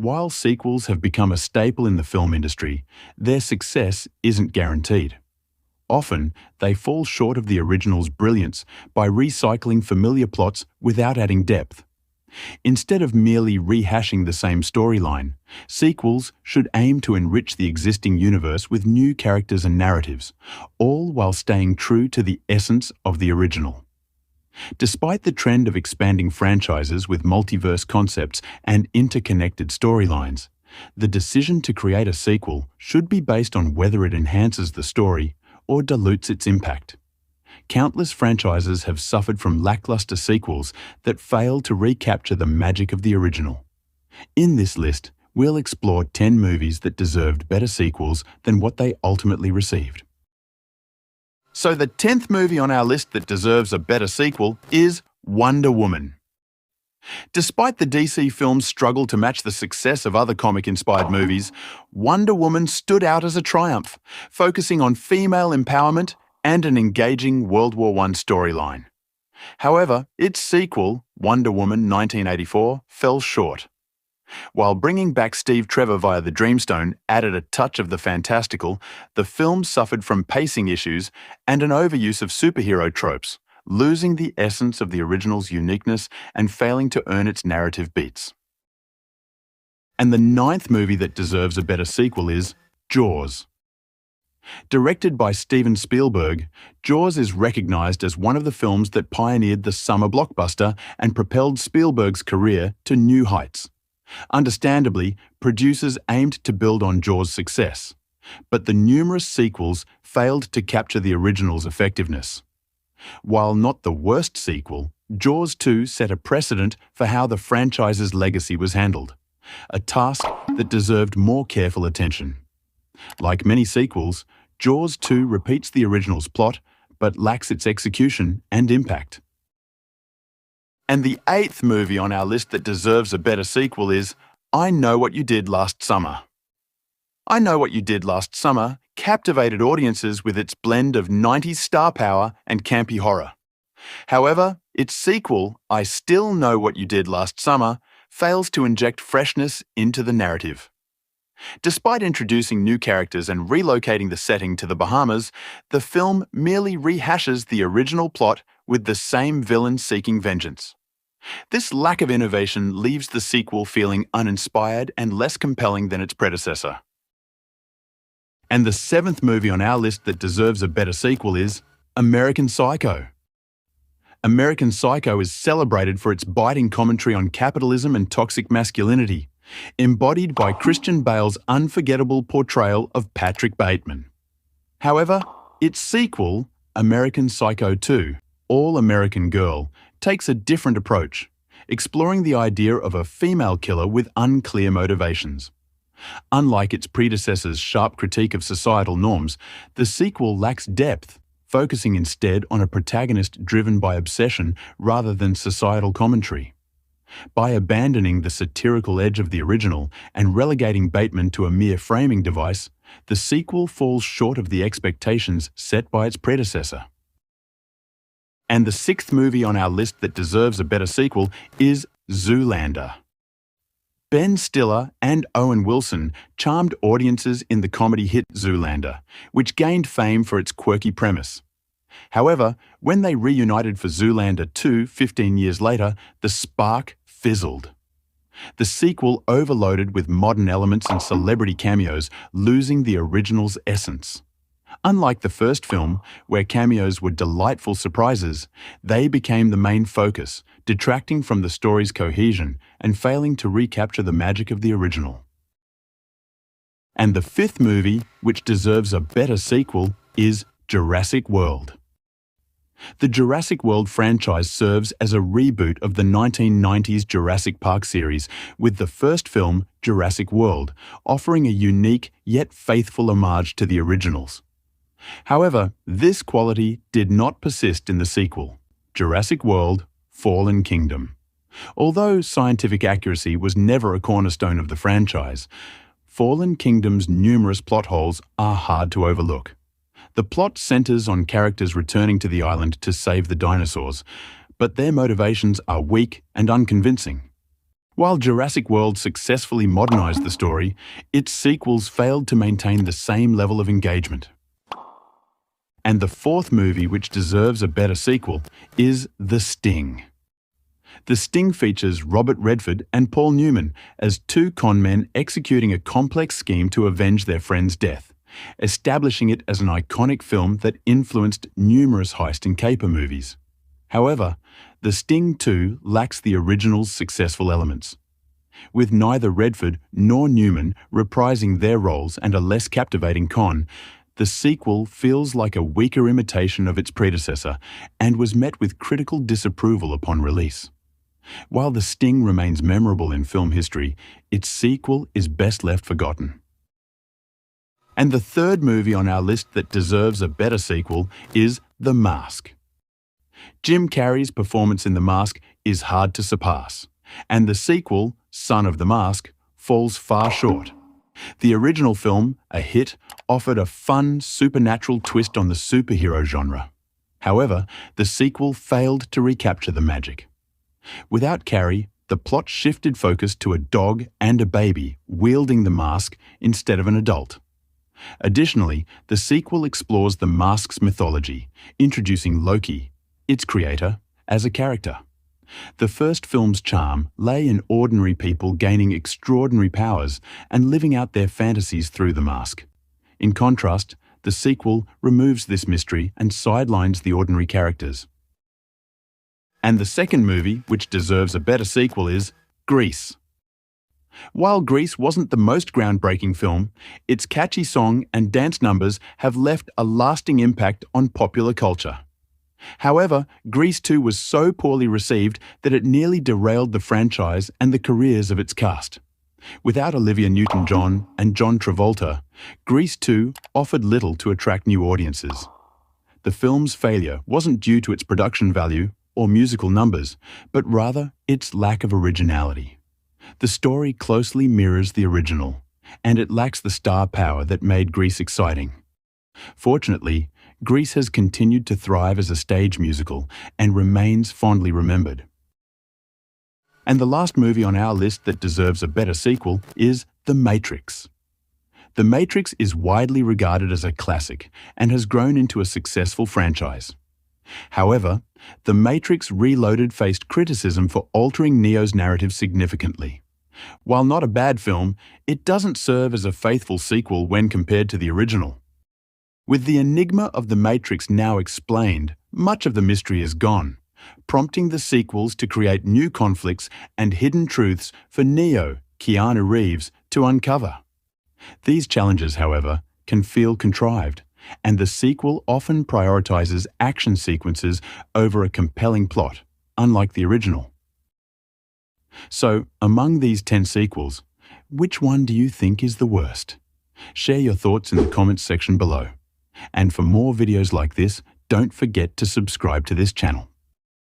While sequels have become a staple in the film industry, their success isn't guaranteed. Often, they fall short of the original's brilliance by recycling familiar plots without adding depth. Instead of merely rehashing the same storyline, sequels should aim to enrich the existing universe with new characters and narratives, all while staying true to the essence of the original. Despite the trend of expanding franchises with multiverse concepts and interconnected storylines, the decision to create a sequel should be based on whether it enhances the story or dilutes its impact. Countless franchises have suffered from lackluster sequels that fail to recapture the magic of the original. In this list, we'll explore 10 movies that deserved better sequels than what they ultimately received. So the 10th movie on our list that deserves a better sequel is Wonder Woman. Despite the DC films' struggle to match the success of other comic-inspired movies, Wonder Woman stood out as a triumph, focusing on female empowerment and an engaging World War I storyline. However, its sequel, Wonder Woman 1984, fell short. While bringing back Steve Trevor via the Dreamstone added a touch of the fantastical, the film suffered from pacing issues and an overuse of superhero tropes, losing the essence of the original's uniqueness and failing to earn its narrative beats. And the 9th movie that deserves a better sequel is Jaws. Directed by Steven Spielberg, Jaws is recognized as one of the films that pioneered the summer blockbuster and propelled Spielberg's career to new heights. Understandably, producers aimed to build on Jaws' success, but the numerous sequels failed to capture the original's effectiveness. While not the worst sequel, Jaws 2 set a precedent for how the franchise's legacy was handled, a task that deserved more careful attention. Like many sequels, Jaws 2 repeats the original's plot, but lacks its execution and impact. And the 8th movie on our list that deserves a better sequel is I Know What You Did Last Summer. I Know What You Did Last Summer captivated audiences with its blend of 90s star power and campy horror. However, its sequel, I Still Know What You Did Last Summer, fails to inject freshness into the narrative. Despite introducing new characters and relocating the setting to the Bahamas, the film merely rehashes the original plot with the same villain seeking vengeance. This lack of innovation leaves the sequel feeling uninspired and less compelling than its predecessor. And the 7th movie on our list that deserves a better sequel is American Psycho. American Psycho is celebrated for its biting commentary on capitalism and toxic masculinity, embodied by Christian Bale's unforgettable portrayal of Patrick Bateman. However, its sequel, American Psycho 2, All American Girl, takes a different approach, exploring the idea of a female killer with unclear motivations. Unlike its predecessor's sharp critique of societal norms, the sequel lacks depth, focusing instead on a protagonist driven by obsession rather than societal commentary. By abandoning the satirical edge of the original and relegating Bateman to a mere framing device, the sequel falls short of the expectations set by its predecessor. And the 6th movie on our list that deserves a better sequel is Zoolander. Ben Stiller and Owen Wilson charmed audiences in the comedy hit Zoolander, which gained fame for its quirky premise. However, when they reunited for Zoolander 2 15 years later, the spark fizzled. The sequel overloaded with modern elements and celebrity cameos, losing the original's essence. Unlike the first film, where cameos were delightful surprises, they became the main focus, detracting from the story's cohesion and failing to recapture the magic of the original. And the 5th movie, which deserves a better sequel, is Jurassic World. The Jurassic World franchise serves as a reboot of the 1990s Jurassic Park series, with the first film, Jurassic World, offering a unique yet faithful homage to the originals. However, this quality did not persist in the sequel, Jurassic World: Fallen Kingdom. Although scientific accuracy was never a cornerstone of the franchise, Fallen Kingdom's numerous plot holes are hard to overlook. The plot centers on characters returning to the island to save the dinosaurs, but their motivations are weak and unconvincing. While Jurassic World successfully modernized the story, its sequels failed to maintain the same level of engagement. And the fourth movie which deserves a better sequel is The Sting. The Sting features Robert Redford and Paul Newman as two con men executing a complex scheme to avenge their friend's death, establishing it as an iconic film that influenced numerous heist and caper movies. However, The Sting 2 lacks the original's successful elements. With neither Redford nor Newman reprising their roles and a less captivating con, the sequel feels like a weaker imitation of its predecessor and was met with critical disapproval upon release. While The Sting remains memorable in film history, its sequel is best left forgotten. And the third movie on our list that deserves a better sequel is The Mask. Jim Carrey's performance in The Mask is hard to surpass, and the sequel, Son of the Mask, falls far short. The original film, a hit, offered a fun, supernatural twist on the superhero genre. However, the sequel failed to recapture the magic. Without Carrey, the plot shifted focus to a dog and a baby wielding the mask instead of an adult. Additionally, the sequel explores the mask's mythology, introducing Loki, its creator, as a character. The first film's charm lay in ordinary people gaining extraordinary powers and living out their fantasies through the mask. In contrast, the sequel removes this mystery and sidelines the ordinary characters. And the second movie, which deserves a better sequel, is Grease. While Grease wasn't the most groundbreaking film, its catchy song and dance numbers have left a lasting impact on popular culture. However, Grease 2 was so poorly received that it nearly derailed the franchise and the careers of its cast. Without Olivia Newton-John and John Travolta, Grease 2 offered little to attract new audiences. The film's failure wasn't due to its production value or musical numbers, but rather its lack of originality. The story closely mirrors the original, and it lacks the star power that made Grease exciting. Fortunately, Grease has continued to thrive as a stage musical and remains fondly remembered. And the last movie on our list that deserves a better sequel is The Matrix. The Matrix is widely regarded as a classic and has grown into a successful franchise. However, The Matrix Reloaded faced criticism for altering Neo's narrative significantly. While not a bad film, it doesn't serve as a faithful sequel when compared to the original. With the enigma of The Matrix now explained, much of the mystery is gone, prompting the sequels to create new conflicts and hidden truths for Neo, Keanu Reeves, to uncover. These challenges, however, can feel contrived, and the sequel often prioritizes action sequences over a compelling plot, unlike the original. So, among these 10 sequels, which one do you think is the worst? Share your thoughts in the comments section below. And for more videos like this, don't forget to subscribe to this channel.